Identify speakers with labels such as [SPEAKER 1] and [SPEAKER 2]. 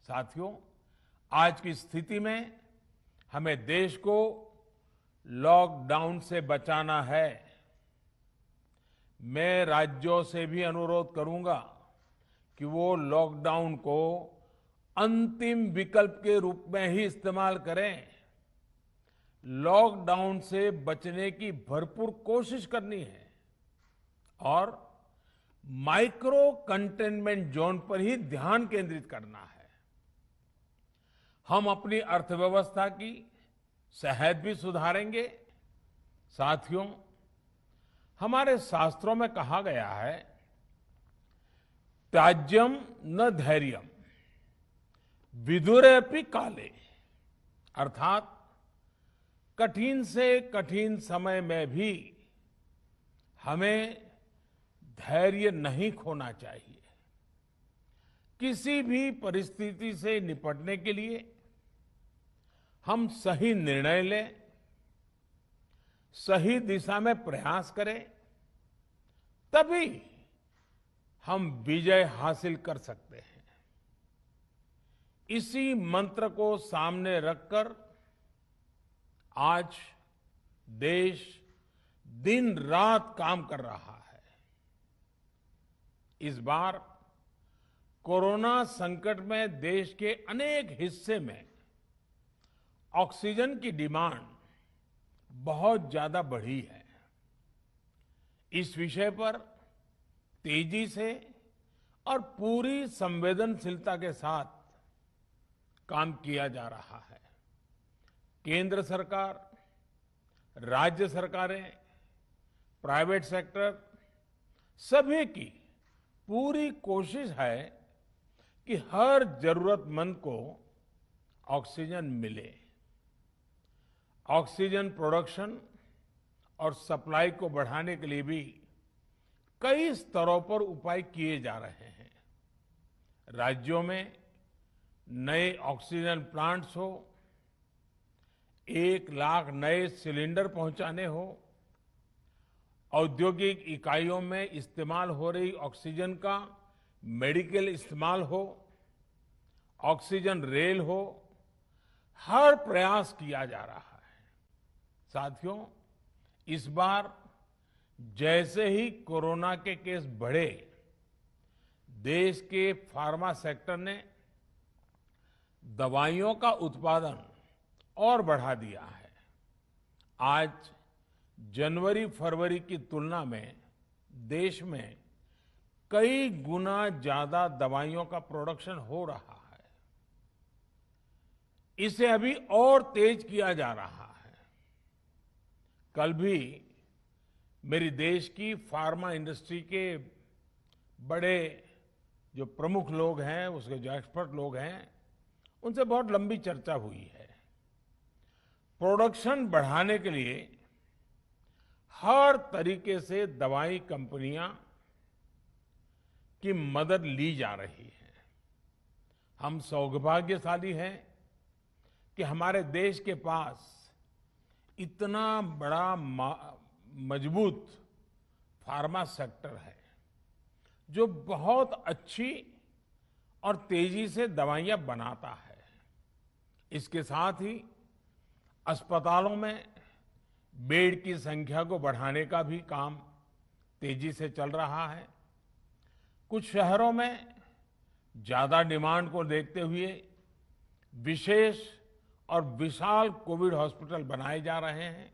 [SPEAKER 1] साथियों, आज की स्थिति में हमें देश को लॉकडाउन से बचाना है। मैं राज्यों से भी अनुरोध करूंगा कि वो लॉकडाउन को अंतिम विकल्प के रूप में ही इस्तेमाल करें। लॉकडाउन से बचने की भरपूर कोशिश करनी है और माइक्रो कंटेनमेंट जोन पर ही ध्यान केंद्रित करना है। हम अपनी अर्थव्यवस्था की सेहत भी सुधारेंगे। साथियों, हमारे शास्त्रों में कहा गया है, त्याज्यम न धैर्यम विदुरेऽपि काले, अर्थात कठिन से कठिन समय में भी हमें धैर्य नहीं खोना चाहिए। किसी भी परिस्थिति से निपटने के लिए हम सही निर्णय लें, सही दिशा में प्रयास करें, तभी हम विजय हासिल कर सकते हैं। इसी मंत्र को सामने रखकर आज देश दिन रात काम कर रहा है। इस बार कोरोना संकट में देश के अनेक हिस्से में ऑक्सीजन की डिमांड बहुत ज्यादा बढ़ी है। इस विषय पर तेजी से और पूरी संवेदनशीलता के साथ काम किया जा रहा है। केंद्र सरकार, राज्य सरकारें, प्राइवेट सेक्टर, सभी की पूरी कोशिश है कि हर जरूरतमंद को ऑक्सीजन मिले। ऑक्सीजन प्रोडक्शन और सप्लाई को बढ़ाने के लिए भी कई स्तरों पर उपाय किए जा रहे हैं। राज्यों में नए ऑक्सीजन प्लांट्स हो, 1 लाख नए सिलेंडर पहुंचाने हो, औद्योगिक इकाइयों में इस्तेमाल हो रही ऑक्सीजन का मेडिकल इस्तेमाल हो, ऑक्सीजन रेल हो, हर प्रयास किया जा रहा है। साथियों, इस बार जैसे ही कोरोना के केस बढ़े, देश के फार्मा सेक्टर ने दवाइयों का उत्पादन और बढ़ा दिया है। आज जनवरी-फरवरी की तुलना में देश में कई गुना ज्यादा दवाइयों का प्रोडक्शन हो रहा है। इसे अभी और तेज किया जा रहा है। कल भी मेरी देश की फार्मा इंडस्ट्री के बड़े जो प्रमुख लोग हैं, उसके जो एक्सपर्ट लोग हैं, उनसे बहुत लंबी चर्चा हुई है। प्रोडक्शन बढ़ाने के लिए हर तरीके से दवाई कंपनियां की मदद ली जा रही है। हम सौभाग्यशाली हैं कि हमारे देश के पास इतना बड़ा मजबूत फार्मा सेक्टर है जो बहुत अच्छी और तेजी से दवाइयां बनाता है। इसके साथ ही अस्पतालों में बेड की संख्या को बढ़ाने का भी काम तेजी से चल रहा है। कुछ शहरों में ज्यादा डिमांड को देखते हुए विशेष और विशाल कोविड हॉस्पिटल बनाए जा रहे हैं।